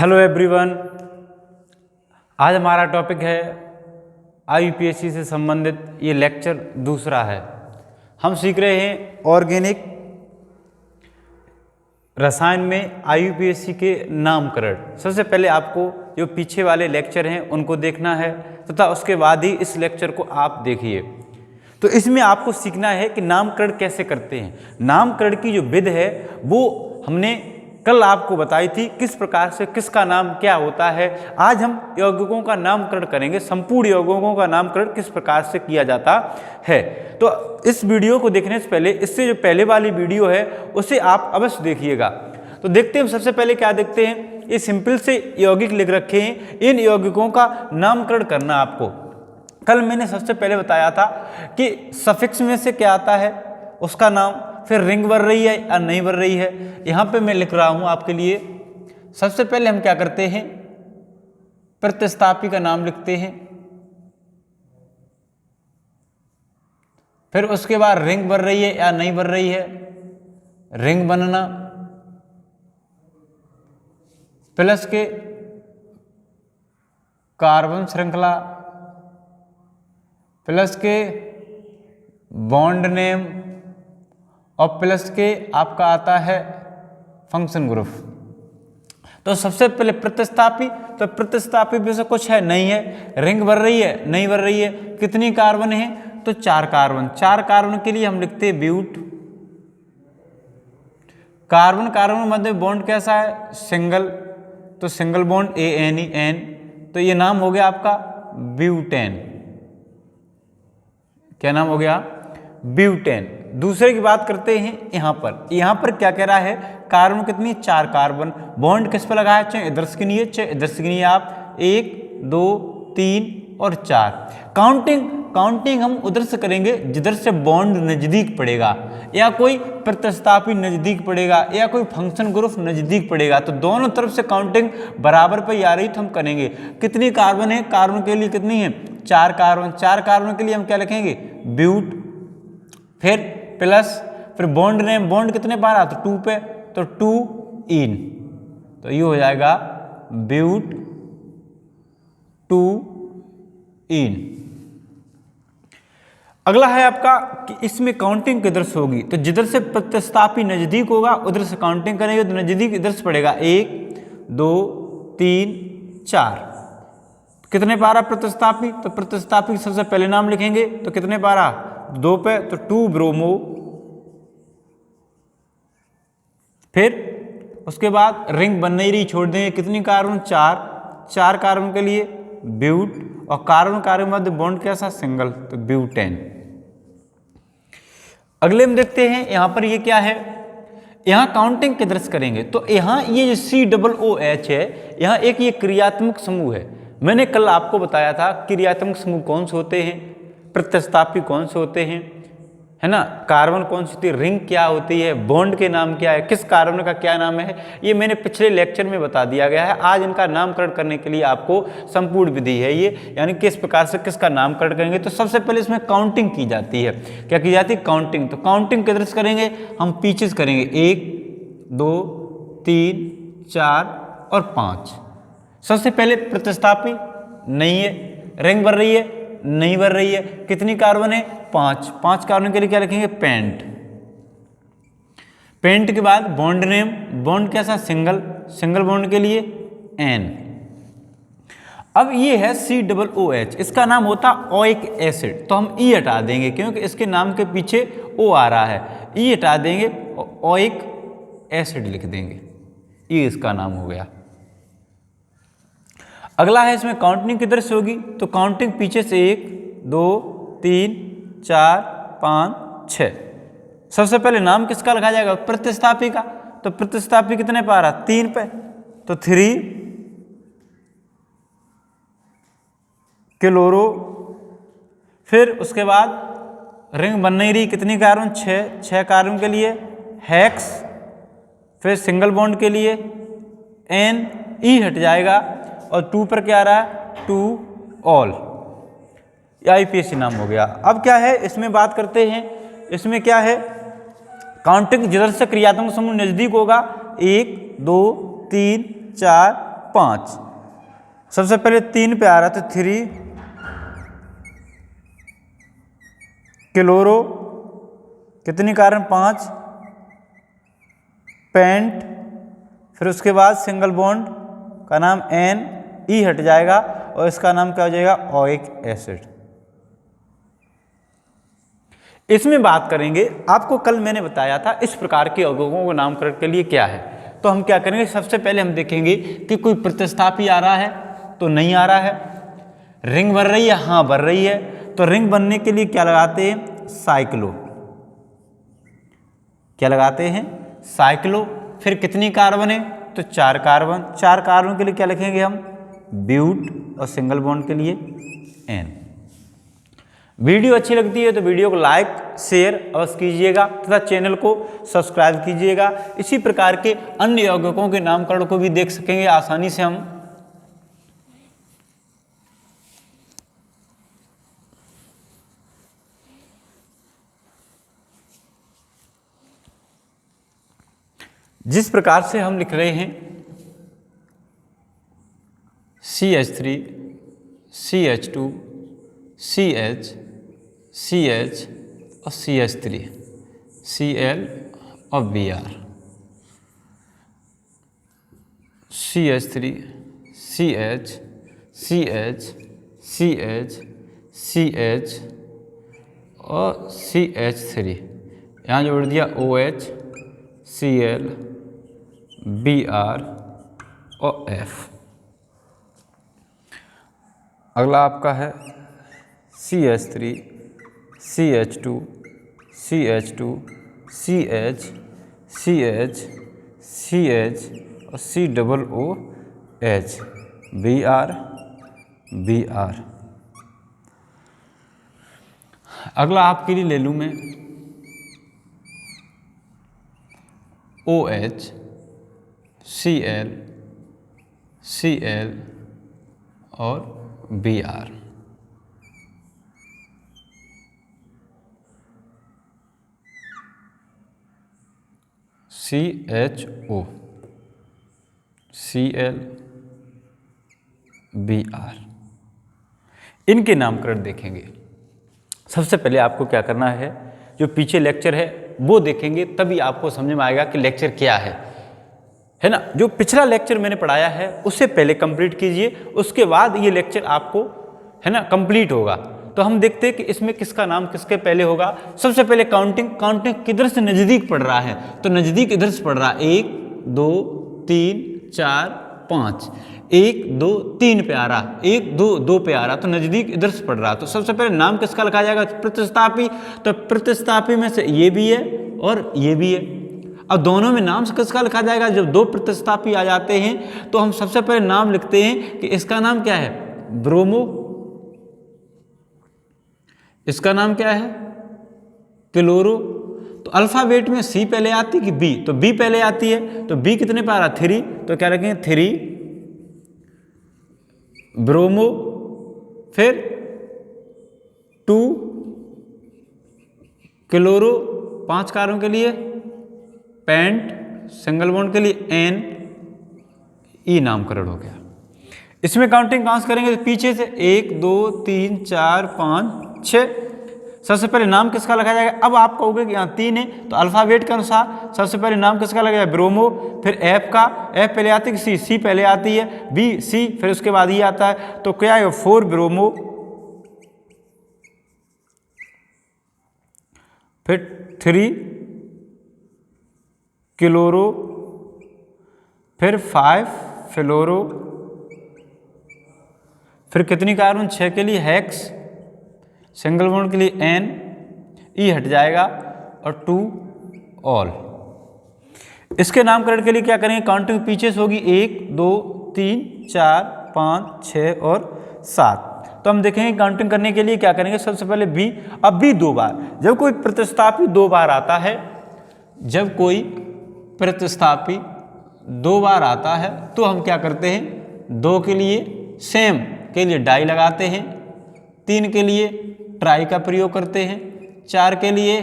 Hello everyone, आज हमारा topic है आईयूपीएससी से संबंधित ये लेक्चर दूसरा है। हम सीख रहे हैं ऑर्गेनिक रसायन में आईयूपीएससी के नामकरण। सबसे पहले आपको जो पीछे वाले लेक्चर हैं उनको देखना है तथा उसके बाद ही इस लेक्चर को आप देखिए। तो इसमें आपको सीखना है कि नामकरण कैसे करते हैं। नामकरण की जो विधि है वो हमने कल आपको बताई थी, किस प्रकार से किसका नाम क्या होता है। आज हम यौगिकों का नामकरण करेंगे, संपूर्ण यौगिकों का नामकरण किस प्रकार से किया जाता है। तो इस वीडियो को देखने से पहले इससे जो पहले वाली वीडियो है उसे आप अवश्य देखिएगा। तो देखते हैं, सबसे पहले क्या देखते हैं, ये सिंपल से यौगिक लिख रखे हैं, इन यौगिकों का नामकरण करना आपको। कल मैंने सबसे पहले बताया था कि सफिक्स में से क्या आता है उसका नाम, फिर रिंग बन रही है या नहीं बन रही है। यहाँ पे मैं लिख रहा हूँ आपके लिए। सबसे पहले हम क्या करते हैं, प्रतिस्थापी का नाम लिखते हैं, फिर उसके बाद रिंग बन रही है या नहीं बन रही है, रिंग बनना, प्लस के कार्बन श्रृंखला, प्लस के बॉन्ड नेम और प्लस के आपका आता है फंक्शन ग्रुप। तो सबसे पहले प्रतिस्थापी, तो प्रतिस्थापी में से कुछ है नहीं है, रिंग बन रही है नहीं बन रही है, कितनी कार्बन है तो 4 कार्बन। 4 कार्बन के लिए हम लिखते हैं ब्यूट। कार्बन कार्बन मध्य बॉन्ड कैसा है, सिंगल, तो सिंगल बॉन्ड ANE, तो ये नाम हो गया आपका ब्यूटेन। क्या नाम हो गया, ब्यूटेन। दूसरे की बात करते हैं, यहाँ पर क्या कह रहा है, कार्बन कितनी 4 कार्बन, बॉन्ड किस पर लगा है, चाहे इधर से गिनिए चाहे इधर से गिनिए आप, 1 2 3 और 4। काउंटिंग हम उधर से करेंगे जिधर से बॉन्ड नजदीक पड़ेगा, या कोई प्रतिस्थापी नजदीक पड़ेगा, या कोई फंक्शन ग्रुप नजदीक पड़ेगा। तो दोनों तरफ से काउंटिंग बराबर पर आ रही तो हम करेंगे। कितनी कार्बन है, कार्बन के लिए कितनी है 4 कार्बन। 4 कार्बन के लिए हम क्या लिखेंगे, ब्यूट, फिर प्लस, फिर बॉन्ड नेम, बॉन्ड कितने पर आ, तो 2 पे, तो 2 इन, तो ये हो जाएगा ब्यूट 2 इन। अगला है आपका कि इसमें काउंटिंग किधर से होगी, तो जिधर से प्रतिस्थापी नजदीक होगा उधर से काउंटिंग करेंगे, तो नजदीक इधर से पड़ेगा 1 2 3 4। कितने पारा प्रतिस्थापी, तो प्रतिस्थापी सबसे पहले नाम लिखेंगे, तो कितने पारा 2 पे, तो 2 ब्रोमो, फिर उसके बाद रिंग बन नहीं रही, छोड़ देंगे, कितनी कार्बन 4 कार्बन के लिए ब्यूट, और कार्बन कार्बन मध्य बॉन्ड कैसा, सिंगल, तो ब्यूटेन। अगले में देखते हैं, यहाँ पर ये क्या है, यहाँ काउंटिंग किधर से करेंगे, तो यहाँ ये जो COOH है, यहाँ एक ये क्रियात्मक समूह है। मैंने कल आपको बताया था क्रियात्मक समूह कौन से होते हैं, प्रतिस्थापी कौन से होते हैं, है ना, कार्बन कौन सी होती है, रिंग क्या होती है, बॉन्ड के नाम क्या है, किस कार्बन का क्या नाम है, ये मैंने पिछले लेक्चर में बता दिया गया है। आज इनका नामकरण करने के लिए आपको संपूर्ण विधि है ये, यानी किस प्रकार से किसका नामकरण करेंगे। तो सबसे पहले इसमें काउंटिंग की जाती है। क्या की जाती है, काउंटिंग। तो काउंटिंग किधर से करेंगे, हम पीछे से करेंगे, 1 2 3 4 और 5। सबसे पहले प्रतिस्थापी नहीं है, रिंग बन रही है नहीं बन रही है, कितनी कार्बन है 5 कार्बन के लिए क्या लिखेंगे, पेंट के बाद बॉन्ड नेम, बॉन्ड कैसा, सिंगल बॉन्ड के लिए N। अब ये है COOH, इसका नाम होता ओइक एसिड, तो हम E हटा देंगे क्योंकि इसके नाम के पीछे O आ रहा है, E हटा देंगे, ओइक एसिड लिख देंगे, ये इसका नाम हो गया। अगला है, इसमें काउंटिंग किधर से होगी, तो काउंटिंग पीछे से 1 2 3 4 5 6। सबसे पहले नाम किसका लिखा जाएगा, प्रतिस्थापी का, तो प्रतिस्थापी कितने पर आ रहा, 3 पे, तो 3 क्लोरो, फिर उसके बाद रिंग बन नहीं रही, कितनी कार्बन 6 कार्बन के लिए हेक्स, फिर सिंगल बॉन्ड के लिए N, E हट जाएगा, और 2 पर क्या आ रहा है, 2 ऑल, आईपीएससी नाम हो गया। अब क्या है, इसमें बात करते हैं, इसमें क्या है, काउंटिंग जिधर से क्रियात्मक समूह नजदीक होगा, 1 2 3 4 5। सबसे पहले 3 पे आ रहा है तो 3 क्लोरो, कितनी कार्बन 5 पेंट, फिर उसके बाद सिंगल बॉन्ड का नाम एन, ई हट जाएगा और इसका नाम क्या हो जाएगा ओइक एसिड। इसमें बात करेंगे, आपको कल मैंने बताया था इस प्रकार के यौगिकों को नामकरण के लिए क्या है। तो हम क्या करेंगे, सबसे पहले हम देखेंगे कि कोई प्रतिस्थापी आ रहा है तो नहीं आ रहा है, रिंग बन रही है, हाँ बन रही है, तो रिंग बनने के लिए क्या लगाते हैं साइक्लो, क्या लगाते हैं साइक्लो। फिर कितनी कार्बन है तो 4 कार्बन, 4 कार्बन के लिए क्या लिखेंगे हम ब्यूट और सिंगल बॉन्ड के लिए एन। वीडियो अच्छी लगती है तो वीडियो को लाइक शेयर अवश्य कीजिएगा तथा चैनल को सब्सक्राइब कीजिएगा। इसी प्रकार के अन्य यौगिकों के नामकरण को भी देख सकेंगे आसानी से हम। जिस प्रकार से हम लिख रहे हैं CH3 CH2 CH CH और CH3 Cl और Br, CH3 CH CH CH CH और CH3, यहाँ जोड़ दिया OH Cl Br और F। अगला आपका है CH3 CH2 CH2 CH CH CH और COOH Br Br। अगला आपके लिए ले लूँ मैं OH Cl Cl और Br। CHO Cl Br। इनके नामकरण देखेंगे। सबसे पहले आपको क्या करना है, जो पीछे लेक्चर है वो देखेंगे तभी आपको समझ में आएगा कि लेक्चर क्या है ना। जो पिछला लेक्चर मैंने पढ़ाया है उससे पहले कंप्लीट कीजिए, उसके बाद ये लेक्चर आपको है ना कंप्लीट होगा। तो हम देखते हैं कि इसमें किसका नाम किसके पहले होगा। सबसे पहले काउंटिंग किधर से नजदीक पड़ रहा है, तो नजदीक इधर से पड़ रहा है 1 2 3 4 5, 1 2 3 पे आ रहा, 1 2 2 पे आ रहा, तो नजदीक इधर से पड़ रहा। तो सबसे पहले नाम किसका लिखा जाएगा प्रतिस्थापी, तो प्रतिस्थापी में से ये भी है और ये भी है। अब दोनों में नाम किसका लिखा जाएगा, जब दो प्रतिस्थापी आ जाते हैं तो हम सबसे पहले नाम लिखते हैं कि इसका नाम क्या है ब्रोमो, इसका नाम क्या है क्लोरो। तो अल्फाबेट में सी पहले आती कि बी, तो बी पहले आती है, तो बी कितने पे आ रहा 3, तो क्या रखेंगे 3 ब्रोमो, फिर 2 क्लोरो 5 कार्बन के लिए, पेंट सिंगल बॉन्ड के लिए एन, ई नामकरण हो गया। इसमें काउंटिंग कहां से करेंगे, तो पीछे से 1 2 3 4 5 6। सबसे पहले नाम किसका लिखा जाएगा, अब आप कहोगे कि यहाँ 3 है तो अल्फाबेट के अनुसार सबसे पहले नाम किसका लगेगा ब्रोमो, फिर एफ का, एफ पहले आती है सी, सी पहले आती है, बी सी, फिर उसके बाद ये आता है, तो क्या है 4 ब्रोमो, फिर 3 क्लोरो, फिर 5 फ्लोरो, फिर कितनी कार्बन 6 के लिए हेक्स, सिंगल बॉन्ड के लिए एन, ई हट जाएगा और 2 ऑल। इसके नामकरण के लिए क्या करेंगे, काउंटिंग पीछे से होगी 1 2 3 4 5 6 और 7। तो हम देखेंगे काउंटिंग करने के लिए क्या करेंगे, सबसे पहले बी। अब बी 2 बार, जब कोई प्रतिस्थापी 2 बार आता है, जब कोई प्रतिस्थापी 2 बार आता है तो हम क्या करते हैं 2 के लिए सेम के लिए डाई लगाते हैं, 3 के लिए ट्राई का प्रयोग करते हैं, 4 के लिए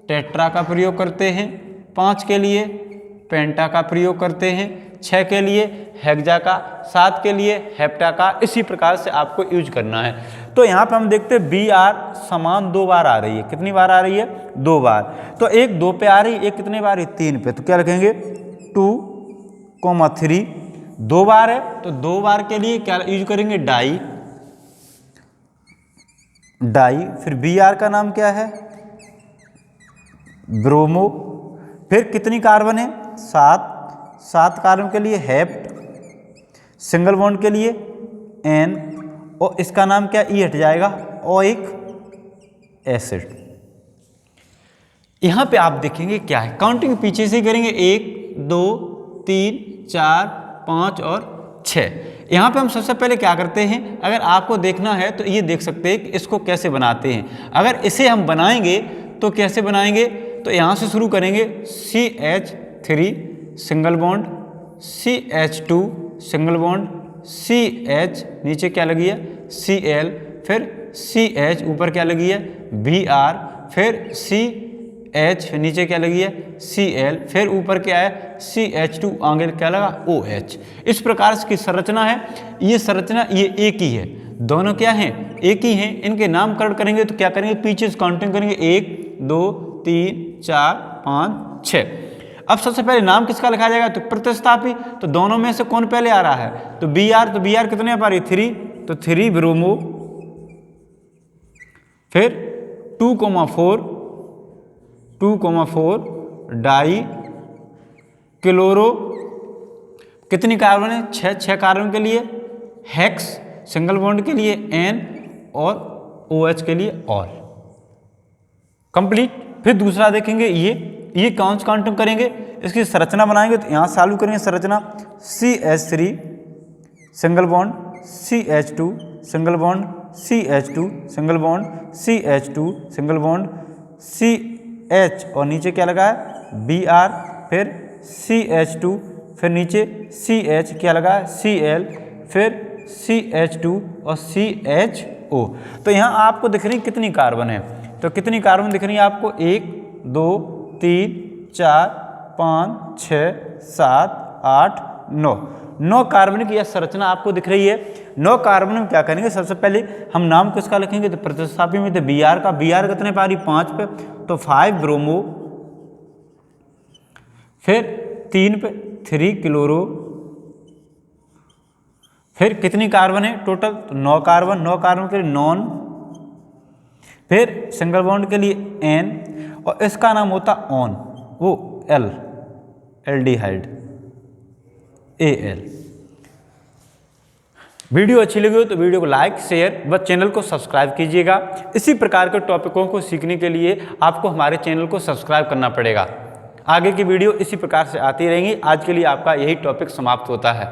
टेट्रा का प्रयोग करते हैं, 5 के लिए पेंटा का प्रयोग करते हैं, 6 के लिए हेक्सा का, 7 के लिए हेप्टा का, इसी प्रकार से आपको यूज करना है। तो यहाँ पे हम देखते हैं Br समान 2 बार आ रही है। कितनी बार आ रही है? 2 बार। तो एक 2 पे आ रही है, एक कितने बार? 3 पे। तो क्या लिखेंगे? 2,3 2 बार है, तो 2 बार के लिए क्या यूज करेंगे? डाई। फिर Br का नाम क्या है? ब्रोमो। फिर कितनी कार्बन है? 7 कार्बन के लिए हेप्ट, सिंगल बॉन्ड के लिए N, और इसका नाम क्या? E हट जाएगा, ओइक एसिड। यहां पे आप देखेंगे क्या है, काउंटिंग पीछे से करेंगे, 1 2 3 4 5 और 6। यहाँ पे हम सबसे पहले क्या करते हैं, अगर आपको देखना है तो ये देख सकते हैं कि इसको कैसे बनाते हैं। अगर इसे हम बनाएंगे तो कैसे बनाएंगे, तो यहाँ से शुरू करेंगे, CH3 single bond, CH2 single bond, CH नीचे क्या लगी है? Cl, फिर CH ऊपर क्या लगी है? Br, फिर CH, फिर नीचे क्या लगी है? Cl, फिर ऊपर क्या है? CH2, आगे क्या लगा? OH। इस प्रकार की संरचना है। ये संरचना ये एक ही है, दोनों क्या हैं? एक ही हैं। इनके नामकरण करेंगे तो क्या करेंगे? पीछे से काउंटिंग करेंगे, 1 2 3 4 5 6। अब सबसे पहले नाम किसका लिखा जाएगा? तो प्रतिस्थापी। तो दोनों में से कौन पहले आ रहा है? तो Br कितने पर? 3, तो 3 ब्रोमो, फिर 2,4 डाई क्लोरो, कितनी कार्बन है? 6 कार्बन के लिए हेक्स, सिंगल बॉन्ड के लिए N, और OH के लिए ऑल। कंप्लीट। फिर दूसरा देखेंगे, ये कौन सा काउंटिंग करेंगे, इसकी संरचना बनाएंगे। तो यहाँ चालू करेंगे संरचना, CH3 single bond, CH2 single bond, CH2 single bond, CH2 single bond, CH, और नीचे क्या लगा है? Br, फिर CH2, फिर नीचे CH क्या लगा है? Cl, फिर CH2 और CHO। तो यहाँ आपको दिख रही कितनी कार्बन है? तो कितनी कार्बन दिख रही है आपको? 1 2 3 4 5 6 7 8 9 कार्बन की यह संरचना आपको दिख रही है। 9 कार्बन में क्या करेंगे, सबसे पहले हम नाम किसका लिखेंगे? तो प्रतिस्थापी में थे Br का। Br कितने पे आ रही? 5 पे, तो 5 ब्रोमो, फिर 3 पे 3 क्लोरो, फिर कितनी कार्बन है टोटल? तो 9 कार्बन के लिए नॉन, फिर सिंगल बॉन्ड के लिए N, और इसका नाम होता ऑन, वो एल्डिहाइड Al। वीडियो अच्छी लगी हो तो वीडियो को लाइक शेयर व चैनल को सब्सक्राइब कीजिएगा। इसी प्रकार के टॉपिकों को सीखने के लिए आपको हमारे चैनल को सब्सक्राइब करना पड़ेगा। आगे की वीडियो इसी प्रकार से आती रहेंगी। आज के लिए आपका यही टॉपिक समाप्त होता है।